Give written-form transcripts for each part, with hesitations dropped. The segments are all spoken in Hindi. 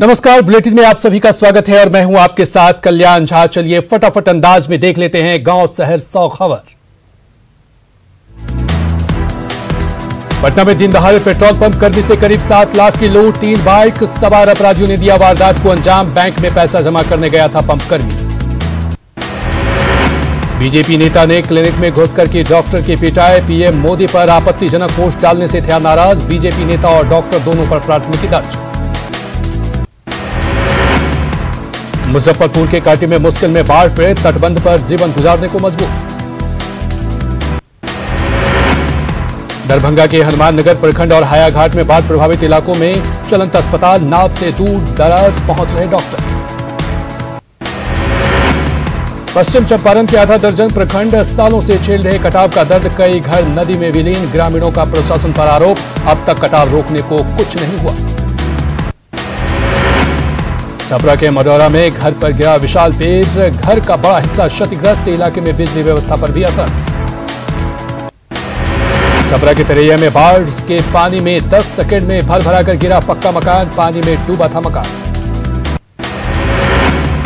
नमस्कार, बुलेटिन में आप सभी का स्वागत है और मैं हूं आपके साथ कल्याण झा। चलिए फटाफट अंदाज में देख लेते हैं गांव शहर 100 खबर। पटना में दिन दहाड़े पेट्रोल पंप कर्मी से करीब 7 लाख की लूट, 3 बाइक सवार अपराधियों ने दिया वारदात को अंजाम। बैंक में पैसा जमा करने गया था पंप कर्मी। बीजेपी नेता ने क्लिनिक में घुसकर की डॉक्टर की पिटाई, पीएम मोदी पर आपत्तिजनक पोस्ट डालने से थे नाराज। बीजेपी नेता और डॉक्टर दोनों पर प्राथमिकी दर्ज। मुजफ्फरपुर के कांटी में मुश्किल में बाढ़ पीड़ित तटबंध पर जीवन गुजारने को मजबूर। दरभंगा के हनुमान नगर प्रखंड और हायाघाट में बाढ़ प्रभावित इलाकों में चलंत अस्पताल, नाव से दूर दराज पहुंच रहे डॉक्टर। पश्चिम चंपारण के आधा दर्जन प्रखंड सालों से झेल रहे कटाव का दर्द, कई घर नदी में विलीन। ग्रामीणों का प्रशासन पर आरोप, अब तक कटाव रोकने को कुछ नहीं हुआ। छपरा के मडौरा में घर पर गिरा विशाल पेड़, घर का बड़ा हिस्सा क्षतिग्रस्त, इलाके में बिजली व्यवस्था पर भी असर। छपरा के तरैया में बाढ़ के पानी में 10 सेकंड में भर भरा कर गिरा पक्का मकान, पानी में डूबा था मकान।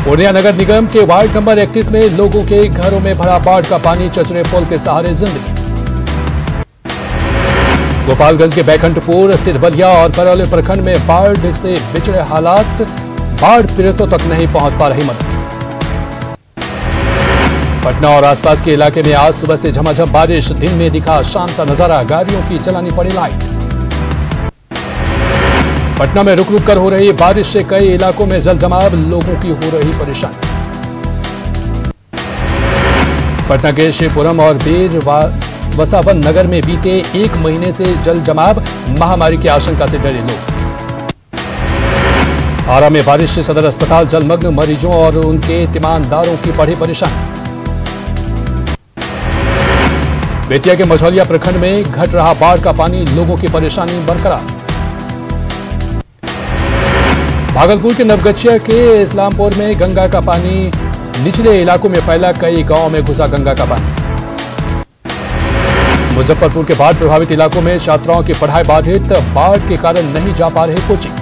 पूर्णिया नगर निगम के वार्ड नंबर 31 में लोगों के घरों में भरा बाढ़ का पानी, चचरे पुल के सहारे जिंदगी। गोपालगंज के बैकुंठपुर, सिद्धबलिया और परौली प्रखंड में बाढ़ से बिछड़े हालात, बाढ़ पीड़ितों तक नहीं पहुंच पा रही मदद। पटना और आसपास के इलाके में आज सुबह से झमाझम बारिश, दिन में दिखा शाम सा नजारा, गाड़ियों की चलानी पड़ी लाइट। पटना में रुक रुक कर हो रही बारिश से कई इलाकों में जल जमाव, लोगों की हो रही परेशानी। पटना के शिवपुरम और बीर वसावन नगर में बीते 1 महीने से जल जमाव, महामारी की आशंका से डरे लोग। आरा में बारिश से सदर अस्पताल जलमग्न, मरीजों और उनके तीमानदारों की बढ़ी परेशानी। बेतिया के मझौलिया प्रखंड में घट रहा बाढ़ का पानी, लोगों की परेशानी बरकरार। भागलपुर के नवगछिया के इस्लामपुर में गंगा का पानी निचले इलाकों में फैला, कई गांवों में घुसा गंगा का पानी। मुजफ्फरपुर के बाढ़ प्रभावित इलाकों में छात्राओं की पढ़ाई बाधित, बाढ़ के कारण नहीं जा पा रहे कोचिंग।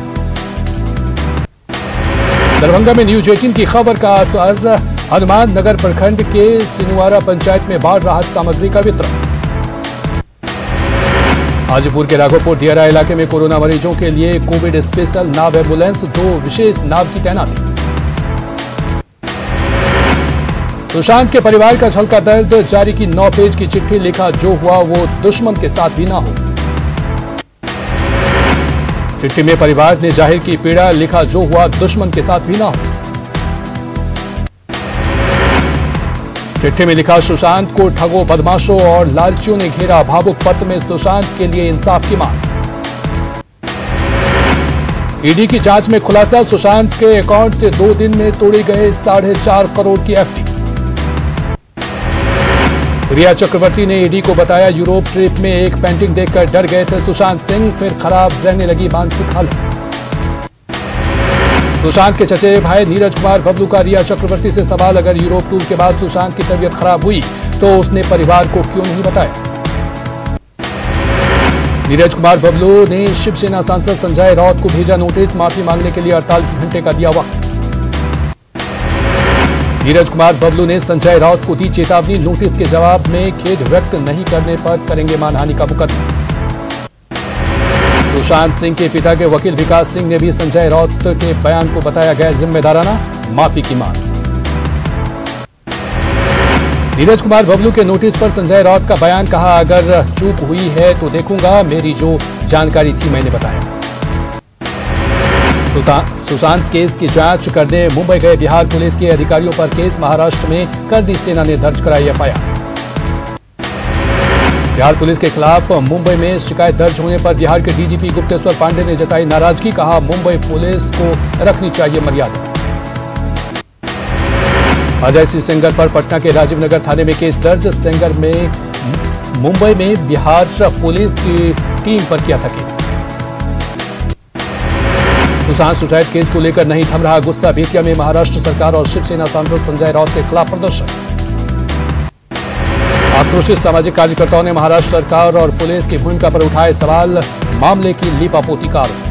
दरभंगा में न्यूज 18 की खबर का असर, हनुमान नगर प्रखंड के सिनुआरा पंचायत में बाढ़ राहत सामग्री का वितरण। हाजीपुर के राघोपुर दियारा इलाके में कोरोना मरीजों के लिए कोविड स्पेशल नाव एम्बुलेंस, 2 विशेष नाव की तैनाती। सुशांत के परिवार का झलका दर्द, जारी की 9 पेज की चिट्ठी, लिखा जो हुआ वो दुश्मन के साथ भी ना हो। चिट्ठी में परिवार ने जाहिर की पीड़ा, लिखा जो हुआ दुश्मन के साथ भी ना हो। चिट्ठी में लिखा सुशांत को ठगों, बदमाशों और लालचियों ने घेरा, भावुक पत्र में सुशांत के लिए इंसाफ की मांग। ईडी की जांच में खुलासा, सुशांत के अकाउंट से 2 दिन में तोड़े गए 4.5 करोड़ की एफडी। रिया चक्रवर्ती ने ईडी को बताया यूरोप ट्रिप में एक पेंटिंग देखकर डर गए थे सुशांत सिंह, फिर खराब रहने लगी मानसिक हालत। सुशांत के चचेरे भाई नीरज कुमार बबलू का रिया चक्रवर्ती से सवाल, अगर यूरोप टूर के बाद सुशांत की तबीयत खराब हुई तो उसने परिवार को क्यों नहीं बताया। नीरज कुमार बबलू ने शिवसेना सांसद संजय राउत को भेजा नोटिस, माफी मांगने के लिए 48 घंटे का दिया वक्त। नीरज कुमार बबलू ने संजय राउत को दी चेतावनी, नोटिस के जवाब में खेद व्यक्त नहीं करने पर करेंगे मानहानि का मुकदमा। सुशांत सिंह के पिता के वकील विकास सिंह ने भी संजय राउत के बयान को बताया गैर जिम्मेदाराना, माफी की मांग। नीरज कुमार बबलू के नोटिस पर संजय राउत का बयान, कहा अगर चूक हुई है तो देखूंगा, मेरी जो जानकारी थी मैंने बताया। सुशांत केस की जांच करने मुंबई गए बिहार पुलिस के अधिकारियों पर केस, महाराष्ट्र में करनी सेना ने दर्ज कराई एफआईआर। बिहार पुलिस के खिलाफ मुंबई में शिकायत दर्ज होने पर बिहार के डीजीपी गुप्तेश्वर पांडे ने जताई नाराजगी, कहा मुंबई पुलिस को रखनी चाहिए मर्यादा। अजय सिंह सेंगर पर पटना के राजीव नगर थाने में केस दर्ज, सेंगर में मुंबई में बिहार पुलिस की टीम पर किया था केस। सुशांत सुसाइड केस को लेकर नहीं थम रहा गुस्सा, बेतिया में महाराष्ट्र सरकार और शिवसेना सांसद संजय राउत के खिलाफ प्रदर्शन। आक्रोशित सामाजिक कार्यकर्ताओं ने महाराष्ट्र सरकार और पुलिस की भूमिका पर उठाए सवाल, मामले की लीपापोती का आरोप।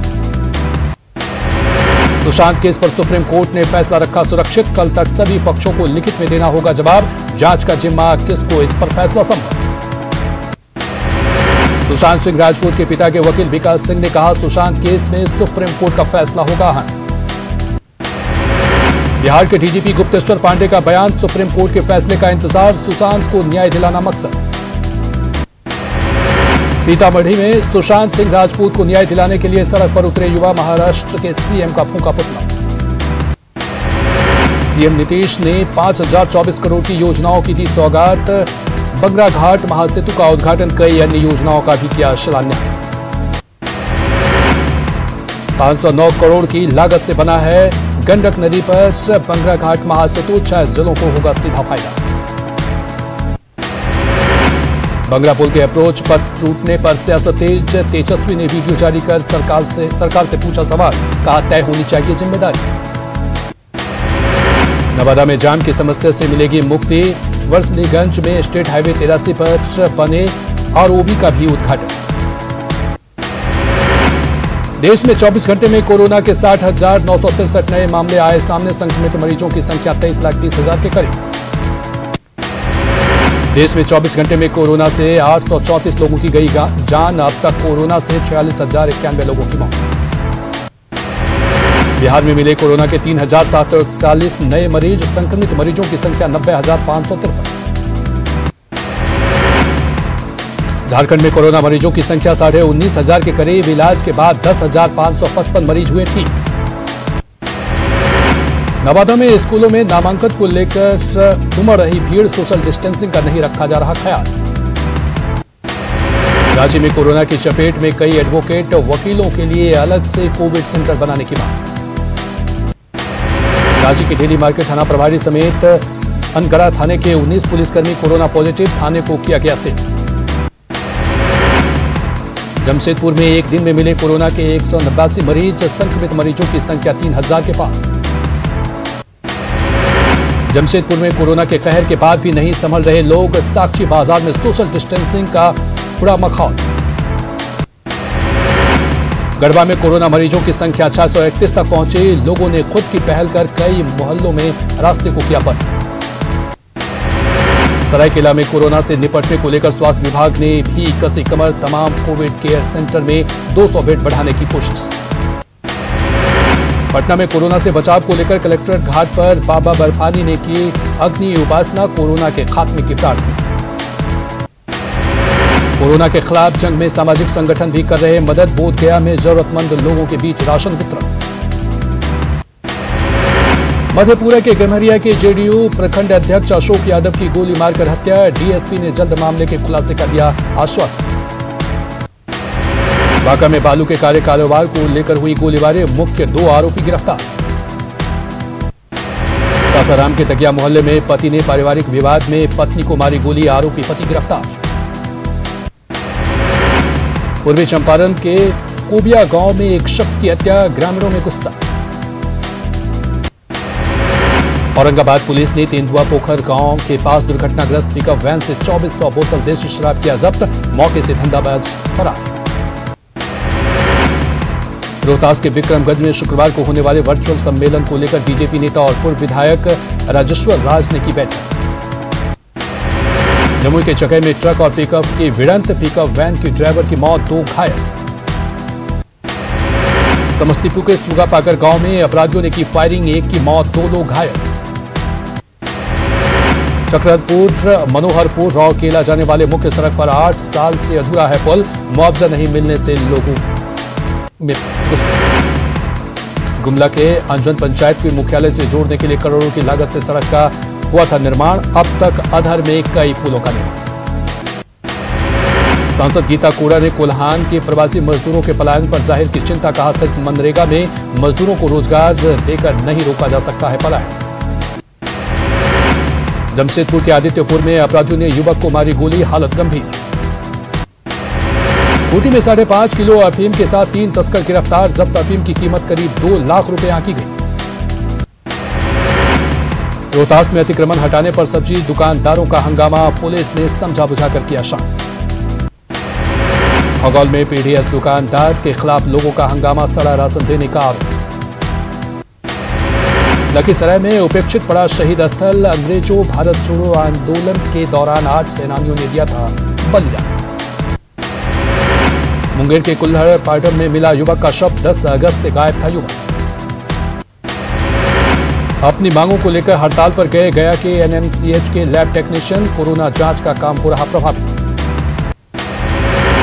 सुशांत केस पर सुप्रीम कोर्ट ने फैसला रखा सुरक्षित। कल तक सभी पक्षों को लिखित में देना होगा जवाब। जांच का जिम्मा किसको, इस पर फैसला संभव। सुशांत सिंह राजपूत के पिता के वकील विकास सिंह ने कहा सुशांत केस में सुप्रीम कोर्ट का फैसला होगा अहम। बिहार के डीजीपी गुप्तेश्वर पांडे का बयान, सुप्रीम कोर्ट के फैसले का इंतजार, सुशांत को न्याय दिलाना मकसद। सीतामढ़ी में सुशांत सिंह राजपूत को न्याय दिलाने के लिए सड़क पर उतरे युवा, महाराष्ट्र के सीएम का फूंका पुतला। सीएम नीतीश ने 5024 करोड़ की योजनाओं की दी सौगात। बंगरा घाट महासेतु का उद्घाटन, कई अन्य योजनाओं का भी किया शिलान्यास। 509 करोड़ की लागत से बना है गंडक नदी पर बंगरा घाट महासेतु, 6 जिलों को होगा सीधा फायदा। बंगरा पुल के अप्रोच पर टूटने पर सियासत तेज, तेजस्वी ने वीडियो जारी कर सरकार से पूछा सवाल, कहा तय होनी चाहिए जिम्मेदारी। नवादा में जाम की समस्या से मिलेगी मुक्ति। वर्सलीगंज में स्टेट हाईवे 83 पर बने आरओबी का भी उद्घाटन। देश में 24 घंटे में कोरोना के 60,963 नए मामले आए सामने। संक्रमित मरीजों की संख्या 23,30,000 के करीब। देश में 24 घंटे में कोरोना से 834 लोगों की गई जान। अब तक कोरोना से 46,091 लोगों की मौत। बिहार में मिले कोरोना के 3,741 नए मरीज। संक्रमित मरीजों की संख्या 90,553। झारखंड में कोरोना मरीजों की संख्या 19,500 के करीब। इलाज के बाद 10,555 मरीज हुए ठीक। नवादा में स्कूलों में नामांकन को लेकर उमड़ रही भीड़, सोशल डिस्टेंसिंग का नहीं रखा जा रहा ख्याल। रांची में कोरोना की चपेट में कई एडवोकेट, वकीलों के लिए अलग से कोविड सेंटर बनाने की मांग। रांची के डेली मार्केट थाना प्रभारी समेत अनगढ़ा थाने के 19 पुलिसकर्मी कोरोना पॉजिटिव, थाने को किया गया सील। जमशेदपुर में एक दिन में मिले कोरोना के 189 मरीज। संक्रमित मरीजों की संख्या 3,000 के पास। जमशेदपुर में कोरोना के कहर के बाद भी नहीं संभल रहे लोग। साक्षी बाजार में सोशल डिस्टेंसिंग का पूरा माहौल। गढ़वा में कोरोना मरीजों की संख्या 631 तक पहुंची। लोगों ने खुद की पहल कर कई मोहल्लों में रास्ते को किया बंद। सरायकेला में कोरोना से निपटने को लेकर स्वास्थ्य विभाग ने भी कसी कमर। तमाम कोविड केयर सेंटर में 200 बेड बढ़ाने की कोशिश। पटना में कोरोना से बचाव को लेकर कलेक्ट्रेट घाट पर बाबा बर्फानी ने की अग्नि उपासना, कोरोना के खात्मे की प्रार्थना। कोरोना के खिलाफ जंग में सामाजिक संगठन भी कर रहे मदद। बोध गया में जरूरतमंद लोगों के बीच राशन वितरण। मधेपुरा के गम्हरिया के जेडीयू प्रखंड अध्यक्ष अशोक यादव की गोली मारकर हत्या। डीएसपी ने जल्द मामले के खुलासे का दिया आश्वासन। बांका में बालू के कार्य कारोबार को लेकर हुई गोलीबारी, मुख्य 2 आरोपी गिरफ्तार। सासाराम के तकिया मोहल्ले में पति ने पारिवारिक विवाद में पत्नी को मारी गोली, आरोपी पति गिरफ्तार। पूर्वी चंपारण के कोबिया गांव में एक शख्स की हत्या, ग्रामीणों में गुस्सा। औरंगाबाद पुलिस ने तेंदुआ पोखर गांव के पास दुर्घटनाग्रस्त पिकअप वैन से 2400 बोतल देशी शराब किया जब्त। मौके से धंधाबाज फरार। रोहतास के विक्रमगंज में शुक्रवार को होने वाले वर्चुअल सम्मेलन को लेकर बीजेपी नेता और पूर्व विधायक राजेश्वर राज ने की बैठक। जमुई के चकै में ट्रक और पिकअप की भिड़ंत, पिकअप वैन की ड्राइवर की मौत, 2 घायल। समस्तीपुर के सुगापाकर गांव में अपराधियों ने की फायरिंग, 1 की मौत, 2 लोग घायल। चक्रधरपुर मनोहरपुर राउरकेला जाने वाले मुख्य सड़क पर 8 साल से अधूरा है पुल, मुआवजा नहीं मिलने से लोगों में गुमला के अंजन पंचायत के मुख्यालय से जोड़ने के लिए करोड़ों की लागत से सड़क का हुआ था निर्माण। अब तक अधर में कई पुलों का निर्माण। सांसद गीता कोड़ा ने कोल्हान के प्रवासी मजदूरों के पलायन पर जाहिर की चिंता, कहा सिर्फ मनरेगा में मजदूरों को रोजगार देकर नहीं रोका जा सकता है पलायन। जमशेदपुर के आदित्यपुर में अपराधियों ने युवक को मारी गोली, हालत गंभीर। खूंटी में 5.5 किलो अफीम के साथ 3 तस्कर गिरफ्तार। जब्त अफीम की कीमत करीब 2 लाख रुपए आंकी गई। रोहतास में अतिक्रमण हटाने पर सब्जी दुकानदारों का हंगामा, पुलिस ने समझा बुझाकर किया शांत। खगौल में पीडीएस दुकानदार के खिलाफ लोगों का हंगामा, सड़ा राशन देने का आरोप। लखीसराय में उपेक्षित पड़ा शहीद स्थल। अंग्रेजों भारत छोड़ो आंदोलन के दौरान 8 सेनानियों ने दिया था बलिदान। मुंगेर के कुल्हड़ पाटन में मिला युवक का शव। 10 अगस्त से गायब था युवक। अपनी मांगों को लेकर हड़ताल पर गए गया के एनएमसीएच के लैब टेक्नीशियन। कोरोना जांच का काम हो रहा प्रभावित।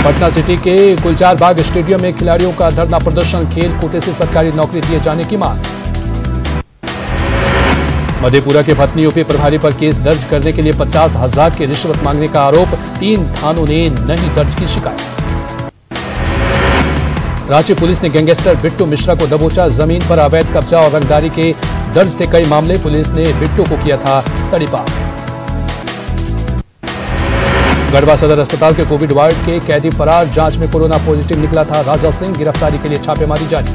पटना सिटी के गुलजार बाग स्टेडियम में खिलाड़ियों का धरना प्रदर्शन। खेल कोटे से सरकारी नौकरी दिए जाने की मांग। मधेपुरा के भतनी यूपी प्रभारी पर केस दर्ज करने के लिए 50,000 की रिश्वत मांगने का आरोप। 3 थानों ने नहीं दर्ज की शिकायत। रांची पुलिस ने गैंगस्टर बिट्टू मिश्रा को दबोचा। जमीन पर अवैध कब्जा और रंगदारी के दर्ज थे कई मामले। पुलिस ने बिट्टू को किया था तड़ीपार। गढ़वा सदर अस्पताल के कोविड वार्ड के कैदी फरार। जांच में कोरोना पॉजिटिव निकला था राजा सिंह। गिरफ्तारी के लिए छापेमारी जारी।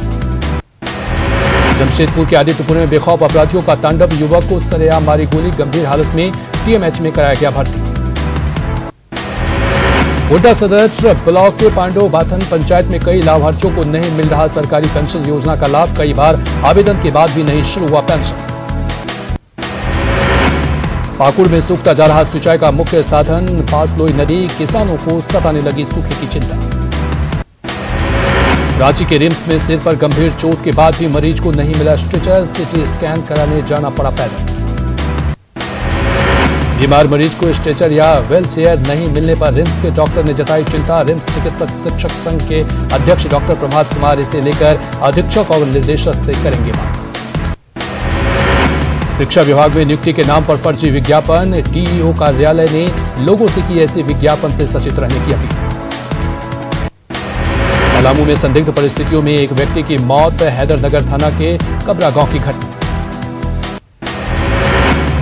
जमशेदपुर के आदित्यपुर में बेखौफ अपराधियों का तांडव। युवक को सरेआम मारी गोली। गंभीर हालत में टीएमएच में कराया गया भर्ती। गोड्डा सदर ब्लॉक के पांडव बाथन पंचायत में कई लाभार्थियों को नहीं मिल रहा सरकारी पेंशन योजना का लाभ। कई बार आवेदन के बाद भी नहीं शुरू हुआ पेंशन। पाकुड़ में सूखता जा रहा सिंचाई का मुख्य साधन पासलोई नदी। किसानों को सताने लगी सूखे की चिंता। रांची के रिम्स में सिर पर गंभीर चोट के बाद भी मरीज को नहीं मिला स्ट्रेचर। सिटी स्कैन कराने जाना पड़ा पैदल। बीमार मरीज को स्ट्रेचर या व्हील चेयर नहीं मिलने पर रिम्स के डॉक्टर ने जताई चिंता। रिम्स चिकित्सक शिक्षक संघ के अध्यक्ष डॉक्टर प्रभात कुमार इसे लेकर अधीक्षक और निर्देशक से करेंगे बात। शिक्षा विभाग में नियुक्ति के नाम पर फर्जी विज्ञापन। डीईओ कार्यालय ने लोगों से की ऐसे विज्ञापन से सचेत रहने की अपील। पलामू में संदिग्ध परिस्थितियों में एक व्यक्ति की मौत। हैदरनगर थाना के कबरा गांव की घटना।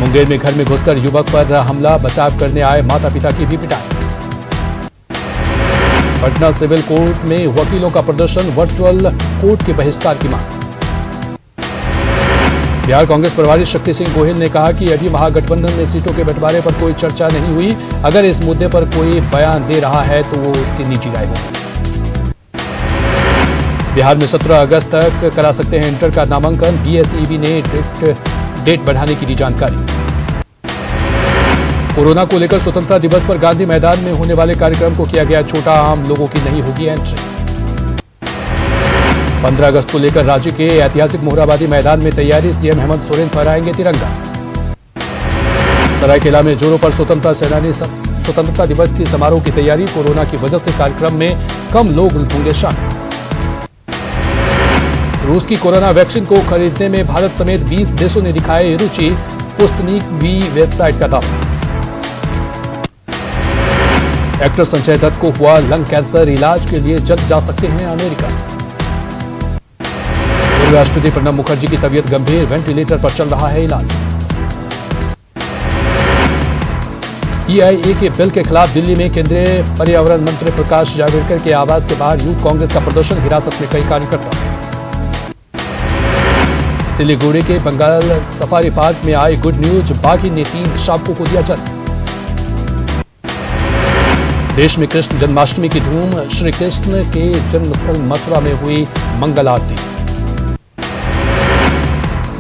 मुंगेर में घर में घुसकर युवक पर हमला। बचाव करने आए माता पिता की भी पिटाई। पटना सिविल कोर्ट में वकीलों का प्रदर्शन। वर्चुअल कोर्ट के बहिष्कार की मांग। बिहार कांग्रेस प्रभारी शक्ति सिंह गोहिल ने कहा कि अभी महागठबंधन में सीटों के बंटवारे पर कोई चर्चा नहीं हुई। अगर इस मुद्दे पर कोई बयान दे रहा है तो वो उसकी निजी राय होगी। बिहार में 17 अगस्त तक करा सकते हैं इंटर का नामांकन। बीएसईबी ने डेट बढ़ाने की दी जानकारी। कोरोना को लेकर स्वतंत्रता दिवस पर गांधी मैदान में होने वाले कार्यक्रम को किया गया छोटा। आम लोगों की नहीं होगी एंट्री। 15 अगस्त को लेकर राज्य के ऐतिहासिक मोहराबादी मैदान में तैयारी। सीएम हेमंत सोरेन फहराएंगे तिरंगा। सरायकेला में जोरों पर स्वतंत्रता सेनानी स्वतंत्रता दिवस की समारोह की तैयारी। कोरोना की वजह से कार्यक्रम में कम लोग होंगे शामिल। रूस की कोरोना वैक्सीन को खरीदने में भारत समेत 20 देशों ने दिखाई रुचि। स्पुतनिक वी वेबसाइट का दावा। एक्टर संजय दत्त को हुआ लंग कैंसर। इलाज के लिए जल्द जा सकते हैं अमेरिका। पूर्व राष्ट्रपति प्रणब मुखर्जी की तबीयत गंभीर। वेंटिलेटर पर चल रहा है इलाज। EIA के बिल के खिलाफ दिल्ली में केंद्रीय पर्यावरण मंत्री प्रकाश जावड़ेकर के आवास के बाहर यूथ कांग्रेस का प्रदर्शन। हिरासत में कई कार्यकर्ता। सिलीगुड़ी के बंगाल सफारी पार्क में आई गुड न्यूज। बाघी ने 3 शावकों को दिया जन्म। देश में कृष्ण जन्माष्टमी की धूम। श्री कृष्ण के जन्मस्थल मथुरा में हुई मंगल आरती।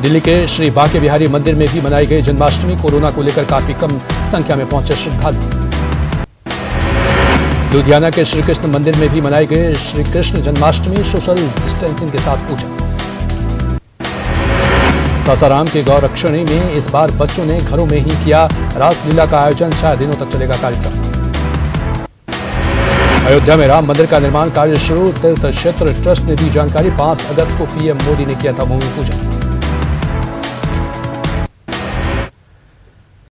दिल्ली के श्री बांके बिहारी मंदिर में भी मनाई गई जन्माष्टमी। कोरोना को लेकर काफी कम संख्या में पहुंचे श्रद्धालु। लुधियाना के श्री कृष्ण मंदिर में भी मनाई गई श्री कृष्ण जन्माष्टमी। सोशल डिस्टेंसिंग के साथ पूजा। सासाराम के गौरक्षणी में इस बार बच्चों ने घरों में ही किया रासलीला का आयोजन। 6 दिनों तक चलेगा कार्यक्रम। अयोध्या में राम मंदिर का निर्माण कार्य शुरू। तीर्थ क्षेत्र ट्रस्ट ने दी जानकारी। 5 अगस्त को पीएम मोदी ने किया था भूमि पूजन।